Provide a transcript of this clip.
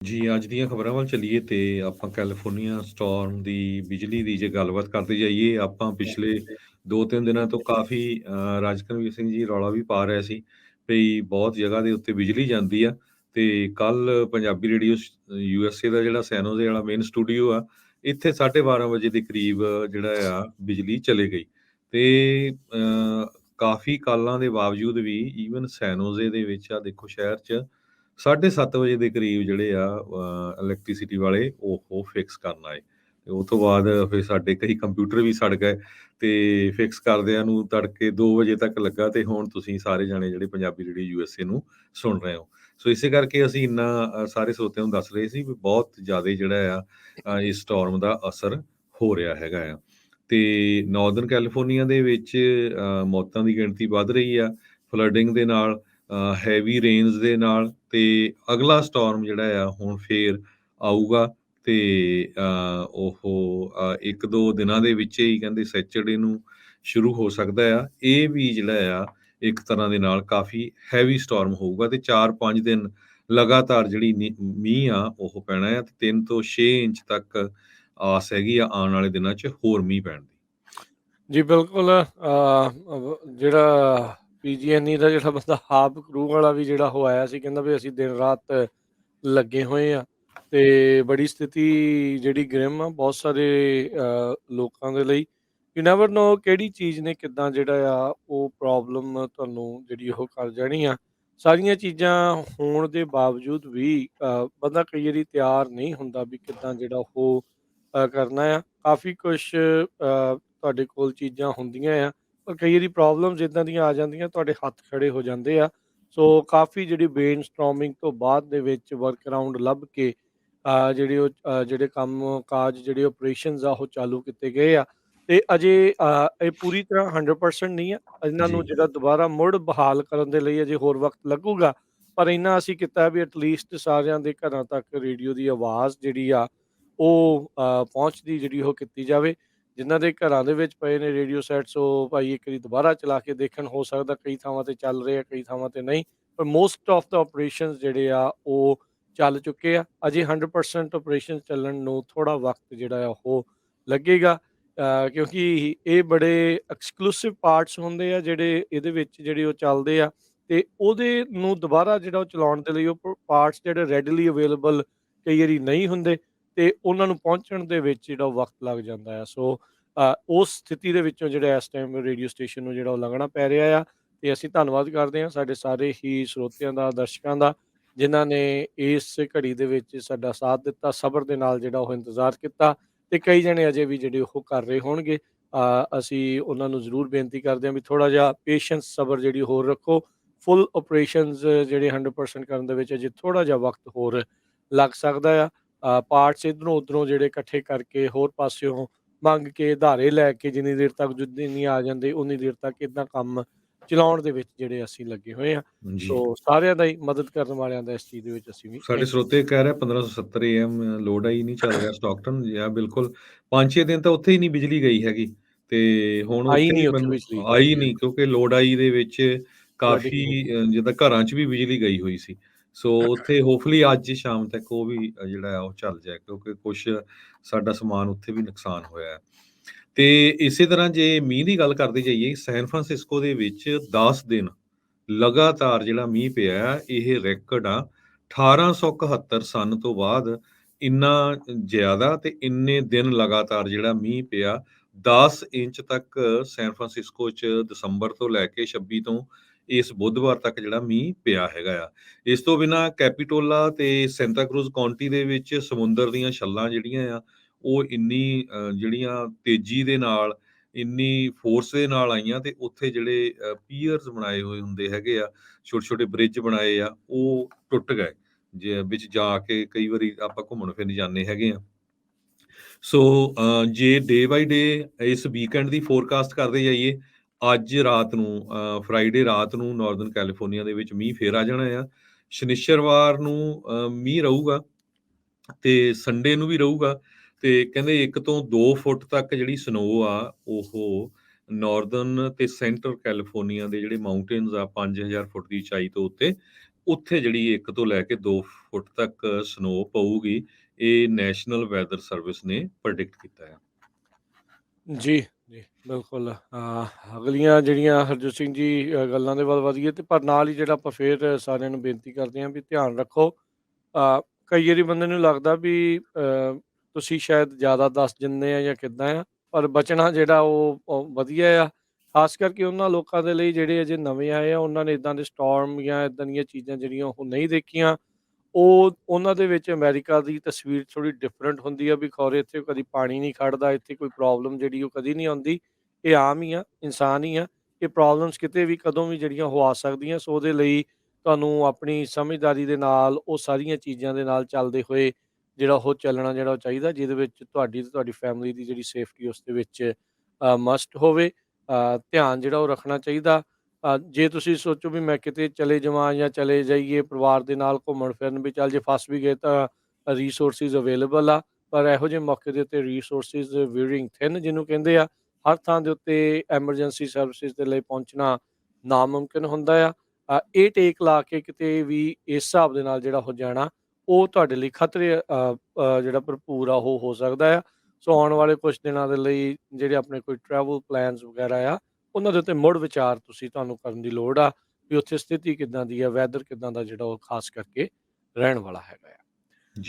ਜੀ, ਅੱਜ ਦੀਆਂ ਖਬਰਾਂ ਵੱਲ ਚੱਲੀਏ ਤੇ ਆਪਾਂ ਕੈਲੀਫੋਰਨੀਆ ਸਟੋਰਮ ਦੀ ਬਿਜਲੀ ਦੀ ਜੇ ਗੱਲਬਾਤ ਕਰਦੇ ਜਾਈਏ, ਆਪਾਂ ਪਿਛਲੇ 2-3 ਦਿਨਾਂ ਤੋਂ ਕਾਫ਼ੀ ਰਾਜ ਕਨਵੀਰ ਸਿੰਘ ਜੀ ਰੌਲਾ ਵੀ ਪਾ ਰਹੇ ਸੀ ਵੀ ਬਹੁਤ ਜਗ੍ਹਾ ਦੇ ਉੱਤੇ ਬਿਜਲੀ ਜਾਂਦੀ ਆ ਤੇ ਕੱਲ੍ਹ ਪੰਜਾਬੀ ਰੇਡੀਓ USA ਦਾ ਜਿਹੜਾ ਸੈਨੋਜ਼ੇ ਵਾਲਾ ਮੇਨ ਸਟੂਡੀਓ ਆ, ਇੱਥੇ 12:30 ਵਜੇ ਦੇ ਕਰੀਬ ਜਿਹੜਾ ਆ ਬਿਜਲੀ ਚਲੇ ਗਈ ਤੇ ਕਾਫ਼ੀ ਕਾਲਾਂ ਦੇ ਬਾਵਜੂਦ ਵੀ ਈਵਨ ਸੈਨੋਜ਼ੇ ਦੇ ਵਿੱਚ ਆ ਦੇਖੋ ਸ਼ਹਿਰ 'ਚ 7:30 ਵਜੇ ਦੇ ਕਰੀਬ ਜਿਹੜੇ ਆ ਇਲੈਕਟ੍ਰਿਸਿਟੀ ਵਾਲੇ ਉਹ ਫਿਕਸ ਕਰਨ ਆਏ ਤੇ ਉਹ ਤੋਂ ਬਾਅਦ ਫਿਰ ਸਾਡੇ ਕਈ ਕੰਪਿਊਟਰ ਵੀ ਸੜ ਗਏ ਤੇ ਫਿਕਸ ਕਰਦਿਆਂ ਨੂੰ ਤੜਕੇ 2 ਵਜੇ ਤੱਕ ਲੱਗਾ ਤੇ ਹੁਣ ਤੁਸੀਂ ਸਾਰੇ ਜਾਣੇ ਜਿਹੜੇ ਪੰਜਾਬੀ ਰੇਡੀਓ USA ਨੂੰ ਸੁਣ ਰਹੇ ਹੋ। ਸੋ ਇਸੇ ਕਰਕੇ ਅਸੀਂ ਇੰਨਾ ਸਾਰੇ ਸਰੋਤਿਆਂ ਨੂੰ ਦੱਸ ਰਹੇ ਸੀ ਵੀ ਬਹੁਤ ਜ਼ਿਆਦਾ ਜਿਹੜਾ ਆ ਇਸ ਸਟੋਰਮ ਦਾ ਅਸਰ ਹੋ ਰਿਹਾ ਹੈਗਾ ਆ ਤੇ ਨਾਰਦਰਨ ਕੈਲੀਫੋਰਨੀਆ ਦੇ ਵਿੱਚ ਮੌਤਾਂ ਦੀ ਗਿਣਤੀ ਵੱਧ ਰਹੀ ਆ ਫਲੱਡਿੰਗ ਦੇ ਨਾਲ ਹੈਵੀ ਰੇਨਸ ਦੇ ਨਾਲ ਤੇ ਅਗਲਾ ਸਟੋਰਮ ਜਿਹੜਾ ਆ ਹੁਣ ਫੇਰ ਆਊਗਾ ਤੇ 1-2 ਦਿਨਾਂ ਦੇ ਵਿੱਚ ਹੀ ਕਹਿੰਦੇ ਸੈਚਰਡੇ ਨੂੰ ਸ਼ੁਰੂ ਹੋ ਸਕਦਾ ਆ। ਇਹ ਵੀ ਜਿਹੜਾ ਆ ਇੱਕ ਤਰ੍ਹਾਂ ਦੇ ਨਾਲ ਕਾਫ਼ੀ ਹੈਵੀ ਸਟੋਰਮ ਹੋਊਗਾ ਤੇ 4-5 ਦਿਨ ਲਗਾਤਾਰ ਜਿਹੜੀ ਮੀਂਹ ਆ ਉਹ ਪੈਣਾ ਆ ਤੇ 3 ਤੋਂ 6 ਇੰਚ ਤੱਕ ਆਸ ਹੈਗੀ ਆ ਆਉਣ ਵਾਲੇ ਦਿਨਾਂ 'ਚ ਹੋਰ ਮੀਂਹ ਪੈਣ ਦੀ। ਜੀ ਬਿਲਕੁਲ ਜਿਹੜਾ PG&E ਦਾ ਜਿਹੜਾ ਬੰਦਾ ਆਪ ਕਰੂ ਵਾਲਾ ਵੀ ਜਿਹੜਾ ਉਹ ਆਇਆ ਸੀ, ਕਹਿੰਦਾ ਵੀ ਅਸੀਂ ਦਿਨ ਰਾਤ ਲੱਗੇ ਹੋਏ ਆ ਤੇ ਬੜੀ ਸਥਿਤੀ ਜਿਹੜੀ ਗ੍ਰਿਮ ਆ ਬਹੁਤ ਸਾਰੇ ਲੋਕਾਂ ਦੇ ਲਈ। ਯੂ ਨੈਵਰ ਨੋ ਕਿਹੜੀ ਚੀਜ਼ ਨੇ ਕਿੱਦਾਂ ਜਿਹੜਾ ਆ ਉਹ ਪ੍ਰੋਬਲਮ ਤੁਹਾਨੂੰ ਜਿਹੜੀ ਉਹ ਕਰ ਜਾਣੀ ਆ। ਸਾਰੀਆਂ ਚੀਜ਼ਾਂ ਹੋਣ ਦੇ ਬਾਵਜੂਦ ਵੀ ਬੰਦਾ ਕਈ ਵਾਰੀ ਤਿਆਰ ਨਹੀਂ ਹੁੰਦਾ ਵੀ ਕਿੱਦਾਂ ਜਿਹੜਾ ਉਹ ਕਰਨਾ ਆ। ਕਾਫੀ ਕੁਛ ਤੁਹਾਡੇ ਕੋਲ ਚੀਜ਼ਾਂ ਹੁੰਦੀਆਂ ਆ, ਪਰ ਕਈ ਵਾਰੀ ਪ੍ਰੋਬਲਮਸ ਇੱਦਾਂ ਦੀਆਂ ਆ ਜਾਂਦੀਆਂ ਤੁਹਾਡੇ ਹੱਥ ਖੜੇ ਹੋ ਜਾਂਦੇ ਆ। ਸੋ ਕਾਫੀ ਜਿਹੜੀ ਬ੍ਰੇਨਸਟੋਰਮਿੰਗ ਤੋਂ ਬਾਅਦ ਦੇ ਵਿੱਚ ਵਰਕ ਅਰਾਊਂਡ ਲੱਭ ਕੇ ਜਿਹੜੇ ਕੰਮ ਕਾਜ ਜਿਹੜੇ ਆਪਰੇਸ਼ਨਸ ਆ ਉਹ ਚਾਲੂ ਕੀਤੇ ਗਏ ਆ ਤੇ ਅਜੇ ਇਹ ਪੂਰੀ ਤਰ੍ਹਾਂ 100% ਨਹੀਂ ਆ। ਇਹਨਾਂ ਜੀ। ਨੂੰ ਜਿਹੜਾ ਦੁਬਾਰਾ ਮੁੜ ਬਹਾਲ ਕਰਨ ਦੇ ਲਈ ਅਜੇ ਹੋਰ ਵਕਤ ਲੱਗੂਗਾ, ਪਰ ਇੰਨਾ ਅਸੀਂ ਕੀਤਾ ਵੀ ਐਟਲੀਸਟ ਸਾਰਿਆਂ ਦੇ ਘਰਾਂ ਤੱਕ ਰੇਡੀਓ ਦੀ ਆਵਾਜ਼ ਜਿਹੜੀ ਆ ਉਹ ਪਹੁੰਚਦੀ ਜਿਹੜੀ ਉਹ ਕੀਤੀ ਜਾਵੇ। ਜਿਨ੍ਹਾਂ ਦੇ ਘਰਾਂ ਦੇ ਵਿੱਚ ਪਏ ਨੇ ਰੇਡੀਓ ਸੈਟਸ ਉਹ ਭਾਈ ਇੱਕ ਵਾਰੀ ਦੁਬਾਰਾ ਚਲਾ ਕੇ ਦੇਖਣ, ਹੋ ਸਕਦਾ ਕਈ ਥਾਵਾਂ ਤੇ ਚੱਲ ਰਹੇ ਆ, ਕਈ ਥਾਵਾਂ ਤੇ ਨਹੀਂ, ਪਰ ਮੋਸਟ ਆਫ ਦਾ ਆਪਰੇਸ਼ਨਸ ਜਿਹੜੇ ਆ ਉਹ ਚੱਲ ਚੁੱਕੇ ਆ। ਅਜੇ 100% ਆਪਰੇਸ਼ਨ ਚੱਲਣ ਨੂੰ ਥੋੜ੍ਹਾ ਵਕਤ ਜਿਹੜਾ ਆ ਉਹ ਲੱਗੇਗਾ, ਕਿਉਂਕਿ ਇਹ ਬੜੇ ਐਕਸਕਲੂਸਿਵ ਪਾਰਟਸ ਹੁੰਦੇ ਆ ਜਿਹੜੇ ਇਹਦੇ ਵਿੱਚ ਜਿਹੜੇ ਉਹ ਚੱਲਦੇ ਆ ਤੇ ਉਹਦੇ ਨੂੰ ਦੁਬਾਰਾ ਜਿਹੜਾ ਉਹ ਚਲਾਉਣ ਦੇ ਲਈ ਉਹ ਪਾਰਟਸ ਜਿਹੜੇ ਰੈਡਿਲੀ ਅਵੇਲੇਬਲ ਕਈ ਵਾਰੀ ਨਹੀਂ ਹੁੰਦੇ ਤੇ ਉਹਨਾਂ ਨੂੰ ਪਹੁੰਚਣ ਦੇ ਵਿੱਚ ਜਿਹੜਾ ਵਕਤ ਲੱਗ ਜਾਂਦਾ ਆ। ਸੋ ਉਸ ਸਥਿਤੀ ਦੇ ਵਿੱਚੋਂ ਜਿਹੜਾ ਇਸ ਟਾਈਮ ਰੇਡੀਓ ਸਟੇਸ਼ਨ ਨੂੰ ਜਿਹੜਾ ਉਹ ਲੰਘਣਾ ਪੈ ਰਿਹਾ ਆ ਤੇ ਅਸੀਂ ਧੰਨਵਾਦ ਕਰਦੇ ਹਾਂ ਸਾਡੇ ਸਾਰੇ ਹੀ ਸਰੋਤਿਆਂ ਦਾ, ਦਰਸ਼ਕਾਂ ਦਾ, ਜਿਨ੍ਹਾਂ ਨੇ ਇਸ ਘੜੀ ਦੇ ਵਿੱਚ ਸਾਡਾ ਸਾਥ ਦਿੱਤਾ, ਸਬਰ ਦੇ ਨਾਲ ਜਿਹੜਾ ਉਹ ਇੰਤਜ਼ਾਰ ਕੀਤਾ ਤੇ ਕਈ ਜਣੇ ਅਜੇ ਵੀ ਜਿਹੜੇ ਉਹ ਕਰ ਰਹੇ ਹੋਣਗੇ। ਅਸੀਂ ਉਹਨਾਂ ਨੂੰ ਜ਼ਰੂਰ ਬੇਨਤੀ ਕਰਦੇ ਹਾਂ ਵੀ ਥੋੜ੍ਹਾ ਜਿਹਾ ਪੇਸ਼ੈਂਸ, ਸਬਰ ਜਿਹੜੀ ਹੋਰ ਰੱਖੋ। ਫੁੱਲ ਆਪਰੇਸ਼ਨਸ ਜਿਹੜੇ 100% ਕਰਨ ਦੇ ਵਿੱਚ ਅਜੇ ਥੋੜ੍ਹਾ ਜਿਹਾ ਵਕਤ ਹੋਰ ਲੱਗ ਸਕਦਾ ਆ। ਪਾਰਟਸ ਇੱਧਰੋਂ ਉੱਧਰੋਂ ਜਿਹੜੇ ਇਕੱਠੇ ਕਰਕੇ ਹੋਰ ਪਾਸਿਓਂ ਮੰਗ ਕੇ ਉਧਾਰੇ ਲੈ ਕੇ ਜਿੰਨੀ ਦੇਰ ਤੱਕ ਜੁੱਦੀ ਨਹੀਂ ਆ ਜਾਂਦੇ ਉਨੀ ਦੇਰ ਤੱਕ ਇੱਦਾਂ ਕੰਮ ਚਲਾਉਣ ਦੇ ਵਿੱਚ ਜਿਹੜੇ ਅਸੀਂ ਲੱਗੇ ਹੋਏ ਹਾਂ। ਜੀ। ਸੋ ਸਾਰਿਆਂ ਦਾ ਹੀ, ਮਦਦ ਕਰਨ ਵਾਲਿਆਂ ਦਾ ਇਸ ਚੀਜ਼ ਦੇ ਵਿੱਚ ਅਸੀਂ ਵੀ ਸਾਡੇ ਸਰੋਤੇ ਕਹਿ ਰਹੇ 1570 AM ਲੋਡ ਆਈ ਨਹੀਂ ਚੱਲ ਰਿਹਾ ਸਟਾਕਟਨ ਜਾਂ ਬਿਲਕੁਲ 5-6 ਦਿਨ ਤਾਂ ਉੱਥੇ ਹੀ ਨਹੀਂ ਬਿਜਲੀ ਗਈ ਹੈਗੀ ਤੇ ਹੁਣ ਆਈ ਉੱਥੇ ਵੀ ਨਹੀਂ ਉੱਥੇ ਮੈਨੂੰ ਬਿਜਲੀ। ਆਈ ਹਾਂਜੀ, ਨਹੀਂ ਕਿਉਂਕਿ ਲੋਡ ਆਈ ਦੇ ਵਿੱਚ ਫਲੱਡਿੰਗ ਕਾਫੀ ਹੋ ਗਈ। ਜਿੱਦਾਂ ਘਰਾਂ 'ਚ ਵੀ ਬਿਜਲੀ ਗਈ ਹੋਈ ਸੀ। ਸੋ ਉੱਥੇ ਹੋਪਫੁਲੀ ਅੱਜ ਸ਼ਾਮ ਤੱਕ ਉਹ ਵੀ ਜਿਹੜਾ ਆ ਉਹ ਚੱਲ ਜਾਏ ਕਿਉਂਕਿ ਕੁਛ ਸਾਡਾ ਸਮਾਨ ਉੱਥੇ ਵੀ ਨੁਕਸਾਨ ਹੋਇਆ ਹੈ। ਤੇ ਇਸੇ ਤਰ੍ਹਾਂ ਜੇ ਮੀਂਹ ਦੀ ਗੱਲ ਕਰਦੇ ਜਾਈਏ ਸੈਨ ਫਰਾਂਸਿਸਕੋ ਦੇ ਵਿੱਚ 10 ਦਿਨ ਲਗਾਤਾਰ ਜਿਹੜਾ ਮੀਂਹ ਪਿਆ ਹੈ, ਇਹ ਰੈਕਡ ਆ 1871 ਸਨ ਤੋਂ ਬਾਅਦ ਇੰਨਾ ਜ਼ਿਆਦਾ ਤੇ ਇੰਨੇ ਦਿਨ ਲਗਾਤਾਰ ਜਿਹੜਾ ਮੀਂਹ ਪਿਆ 10 ਇੰਚ ਤੱਕ ਸੈਨ ਫਰਾਂਸਿਸਕੋ 'ਚ ਦਸੰਬਰ ਤੋਂ ਲੈ ਕੇ 26 ਤੋਂ ਇਸ ਬੁੱਧਵਾਰ ਤੱਕ ਜਿਹੜਾ ਮੀਂਹ ਪਿਆ ਹੈਗਾ ਆ। ਇਸ ਤੋਂ ਬਿਨਾਂ ਕੈਪੀਟੋਲਾ ਤੇ ਸੈਂਟਾ ਕਰੂਜ਼ ਕਾਉਂਟੀ ਦੇ ਵਿੱਚ ਸਮੁੰਦਰ ਦੀਆਂ ਛੱਲਾਂ ਜਿਹੜੀਆਂ ਆ ਉਹ ਇੰਨੀ ਜਿਹੜੀਆਂ ਤੇਜ਼ੀ ਦੇ ਨਾਲ ਇੰਨੀ ਫੋਰਸ ਦੇ ਨਾਲ ਆਈਆਂ ਤੇ ਉੱਥੇ ਜਿਹੜੇ ਪੀਅਰਸ ਬਣਾਏ ਹੋਏ ਹੁੰਦੇ ਹੈਗੇ ਆ, ਛੋਟੇ-ਛੋਟੇ ਬ੍ਰਿਜ ਬਣਾਏ ਆ, ਉਹ ਟੁੱਟ ਗਏ। ਜੇ ਵਿੱਚ ਜਾ ਕੇ ਕਈ ਵਾਰੀ ਆਪਾਂ ਘੁੰਮਣ ਫਿਰਨ ਜਾਂਦੇ ਹੈਗੇ ਆ। ਸੋ ਜੇ ਡੇ ਬਾਈ ਡੇ ਇਸ ਵੀਕਐਂਡ ਦੀ ਫੋਰਕਾਸਟ ਕਰਦੇ ਜਾਈਏ, ਅੱਜ ਰਾਤ ਨੂੰ ਫਰਾਈਡੇ ਰਾਤ ਨੂੰ ਨਾਰਦਰਨ ਕੈਲੀਫੋਰਨੀਆ ਦੇ ਵਿੱਚ ਮੀਂਹ ਫੇਰ ਆ ਜਾਣਾ ਆ। ਸ਼ਨਿੱਚਰਵਾਰ ਨੂੰ ਮੀਂਹ ਰਹੂਗਾ ਤੇ ਸੰਡੇ ਨੂੰ ਵੀ ਰਹੂਗਾ ਤੇ ਕਹਿੰਦੇ 1 ਤੋਂ 2 ਫੁੱਟ ਤੱਕ ਜਿਹੜੀ ਸਨੋ ਆ ਉਹ ਨਾਰਦਰਨ ਤੇ ਸੈਂਟਰ ਕੈਲੀਫੋਰਨੀਆ ਦੇ ਜਿਹੜੇ ਮਾਊਂਟੇਨਸ ਆ 5000 ਫੁੱਟ ਦੀ ਉਚਾਈ ਤੋਂ ਉੱਤੇ ਉੱਥੇ ਜਿਹੜੀ 1 ਤੋਂ ਲੈ ਕੇ 2 ਫੁੱਟ ਤੱਕ ਸਨੋ ਪਊਗੀ, ਇਹ ਨੈਸ਼ਨਲ ਵੈਦਰ ਸਰਵਿਸ ਨੇ ਪ੍ਰੈਡਿਕਟ ਕੀਤਾ ਹੈ। ਜੀ, ਜੀ, ਬਿਲਕੁਲ। ਅਗਲੀਆਂ ਜਿਹੜੀਆਂ ਹਰਜੋਤ ਸਿੰਘ ਜੀ ਗੱਲਾਂ ਦੇ ਵੱਲ ਵਧੀਏ ਤੇ ਪਰ ਨਾਲ ਹੀ ਜਿਹੜਾ ਆਪਾਂ ਫੇਰ ਸਾਰਿਆਂ ਨੂੰ ਬੇਨਤੀ ਕਰਦੇ ਹਾਂ ਵੀ ਧਿਆਨ ਰੱਖੋ। ਕਈ ਵਾਰੀ ਬੰਦੇ ਨੂੰ ਲੱਗਦਾ ਵੀ ਤੁਸੀਂ ਸ਼ਾਇਦ ਜ਼ਿਆਦਾ ਦੱਸ ਦਿੰਦੇ ਆ ਜਾਂ ਕਿੱਦਾਂ ਆ, ਪਰ ਬਚਣਾ ਜਿਹੜਾ ਉਹ ਵਧੀਆ ਆ। ਖਾਸ ਕਰਕੇ ਉਹਨਾਂ ਲੋਕਾਂ ਦੇ ਲਈ ਜਿਹੜੇ ਅਜੇ ਨਵੇਂ ਆਏ ਆ, ਉਹਨਾਂ ਨੇ ਇੱਦਾਂ ਦੇ ਸਟੋਰਮ ਜਾਂ ਇੱਦਾਂ ਦੀਆਂ ਚੀਜ਼ਾਂ ਜਿਹੜੀਆਂ ਉਹ ਨਹੀਂ ਦੇਖੀਆਂ। ਉਹਨਾਂ ਦੇ ਵਿੱਚ ਅਮੈਰੀਕਾ ਦੀ ਤਸਵੀਰ ਥੋੜ੍ਹੀ ਡਿਫਰੈਂਟ ਹੁੰਦੀ ਆ ਵੀ ਖੌਰੇ ਇੱਥੇ ਕਦੀ ਪਾਣੀ ਨਹੀਂ ਖੜਦਾ, ਇੱਥੇ ਕੋਈ ਪ੍ਰੋਬਲਮ ਜਿਹੜੀ ਉਹ ਕਦੀ ਨਹੀਂ ਆਉਂਦੀ। ਇਹ ਆਮ ਹੀ ਆ, ਇਨਸਾਨ ਹੀ ਆ। ਇਹ ਪ੍ਰੋਬਲਮਸ ਕਿਤੇ ਵੀ ਕਦੋਂ ਵੀ ਜਿਹੜੀਆਂ ਉਹ ਆ ਸਕਦੀਆਂ। ਸੋ ਉਹਦੇ ਲਈ ਤੁਹਾਨੂੰ ਆਪਣੀ ਸਮਝਦਾਰੀ ਦੇ ਨਾਲ ਉਹ ਸਾਰੀਆਂ ਚੀਜ਼ਾਂ ਦੇ ਨਾਲ ਚੱਲਦੇ ਹੋਏ ਜਿਹੜਾ ਉਹ ਚੱਲਣਾ ਜਿਹੜਾ ਉਹ ਚਾਹੀਦਾ, ਜਿਹਦੇ ਵਿੱਚ ਤੁਹਾਡੀ ਤੇ ਤੁਹਾਡੀ ਫੈਮਿਲੀ ਦੀ ਜਿਹੜੀ ਸੇਫਟੀ ਉਸ ਦੇ ਵਿੱਚ ਮਸਟ ਹੋਵੇ। ਧਿਆਨ ਜਿਹੜਾ ਉਹ ਰੱਖਣਾ ਚਾਹੀਦਾ। ਜੇ ਤੁਸੀਂ ਸੋਚੋ ਵੀ ਮੈਂ ਕਿਤੇ ਚਲੇ ਜਾਵਾਂ ਜਾਂ ਚਲੇ ਜਾਈਏ ਪਰਿਵਾਰ ਦੇ ਨਾਲ ਘੁੰਮਣ ਫਿਰਨ, ਵੀ ਚੱਲ ਜੇ ਫਸ ਵੀ ਗਏ ਤਾਂ ਰਿਸੋਰਸਿਸ ਅਵੇਲੇਬਲ ਆ, ਪਰ ਇਹੋ ਜਿਹੇ ਮੌਕੇ ਦੇ ਉੱਤੇ ਰਿਸੋਰਸਿਸ ਵੀਅਰਿੰਗ ਥਿਨ ਜਿਹਨੂੰ ਕਹਿੰਦੇ ਆ, ਹਰ ਥਾਂ ਦੇ ਉੱਤੇ ਐਮਰਜੈਂਸੀ ਸਰਵਿਸਿਜ਼ ਦੇ ਲਈ ਪਹੁੰਚਣਾ ਨਾਮੁਮਕਿਨ ਹੁੰਦਾ ਆ। ਇਹ ਟੇਕ ਲਾ ਕੇ ਕਿਤੇ ਵੀ ਇਸ ਹਿਸਾਬ ਦੇ ਨਾਲ ਜਿਹੜਾ ਹੋ ਜਾਣਾ, ਉਹ ਤੁਹਾਡੇ ਲਈ ਖਤਰੇ ਜਿਹੜਾ ਭਰਪੂਰ ਆ ਉਹ ਹੋ ਸਕਦਾ ਆ। ਸੋ ਆਉਣ ਵਾਲੇ ਕੁਛ ਦਿਨਾਂ ਦੇ ਲਈ ਜਿਹੜੇ ਆਪਣੇ ਕੋਈ ਟਰੈਵਲ ਪਲਾਨਸ ਵਗੈਰਾ ਆ, ਉਹਨਾਂ ਦੇ ਉੱਤੇ ਮੁੜ ਵਿਚਾਰ ਤੁਹਾਨੂੰ ਕਰਨ ਦੀ ਲੋੜ ਆ ਵੀ ਉੱਥੇ ਸਥਿਤੀ ਕਿੱਦਾਂ ਦੀ ਆ, ਵੈਦਰ ਕਿੱਦਾਂ ਦਾ ਜਿਹੜਾ ਉਹ ਖਾਸ ਕਰਕੇ ਰਹਿਣ ਵਾਲਾ ਹੈਗਾ ਆ।